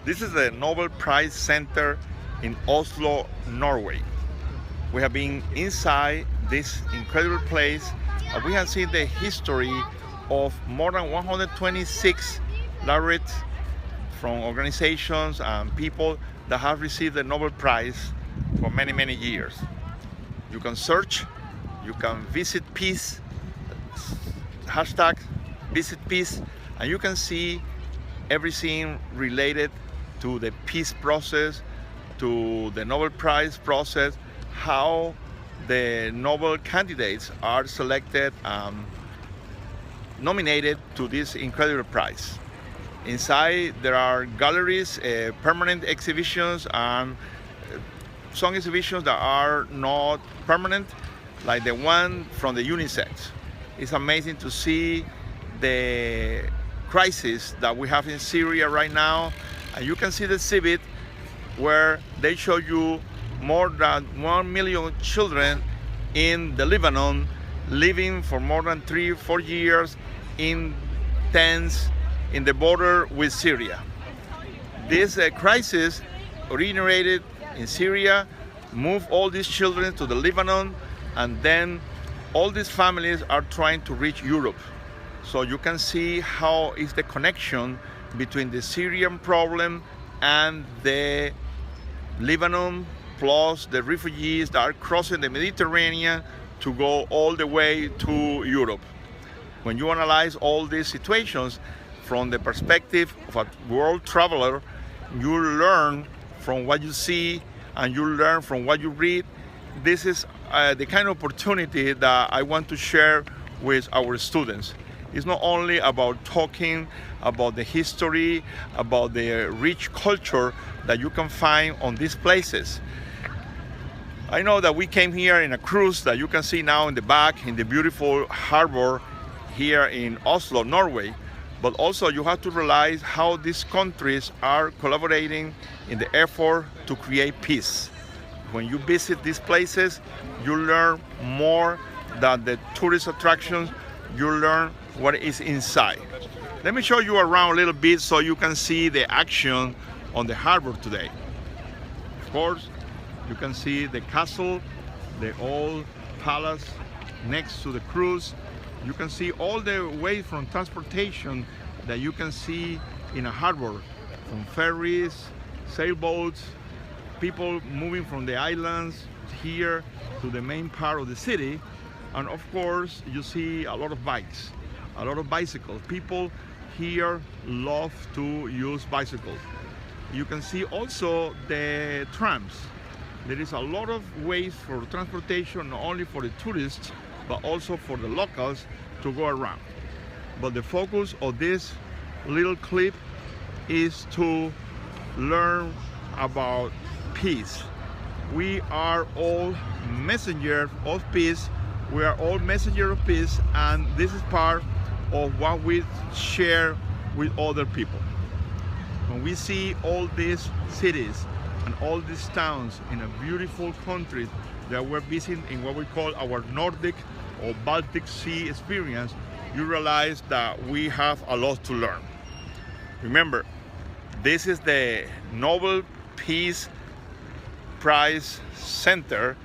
This is the Nobel Prize Center in Oslo, Norway. We have been inside this incredible place and we have seen the history of more than 126 laureates from organizations and people that have received the Nobel Prize for many, many years. You can search, you can visit peace, hashtag visit peace, and you can see everything related to the peace process, to the Nobel Prize process, how the Nobel candidates are selected and nominated to this incredible prize. Inside there are galleries, permanent exhibitions, and some exhibitions that are not permanent, like the one from the UNICEF. It's amazing to see the crisis that we have in Syria right now, and you can see the exhibit where they show you more than 1 million children in the Lebanon living for more than 3 or 4 years in tents in the border with Syria. This crisis originated in Syria, moved all these children to the Lebanon, and then all these families are trying to reach Europe. So you can see how is the connection between the Syrian problem and the Lebanon, plus the refugees that are crossing the Mediterranean to go all the way to Europe. When you analyze all these situations from the perspective of a world traveler, you learn from what you see and you learn from what you read. This is the kind of opportunity that I want to share with our students. It's not only about talking about the history, about the rich culture that you can find on these places. I know that we came here in a cruise that you can see now in the back in the beautiful harbor here in Oslo, Norway, but also you have to realize how these countries are collaborating in the effort to create peace. When you visit these places, you learn more than the tourist attractions, you learn what is inside. Let me show you around a little bit so you can see the action on the harbor today. Of course, you can see the castle, the old palace next to the cruise. You can see all the way from transportation that you can see in a harbor, from ferries, sailboats, people moving from the islands here to the main part of the city. And of course, you see a lot of bikes, a lot of bicycles. People here love to use bicycles. You can see also the trams. There is a lot of ways for transportation, not only for the tourists, but also for the locals to go around. But the focus of this little clip is to learn about peace. We are all messengers of peace. We are all messengers of peace, and this is part of what we share with other people. When we see all these cities and all these towns in a beautiful country that we're visiting in what we call our Nordic or Baltic Sea experience, you realize that we have a lot to learn. Remember, this is the Nobel Peace Prize Center,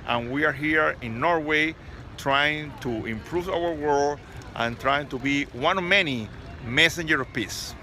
and we are here in Norway trying to improve our world and trying to be one of many messengers of peace.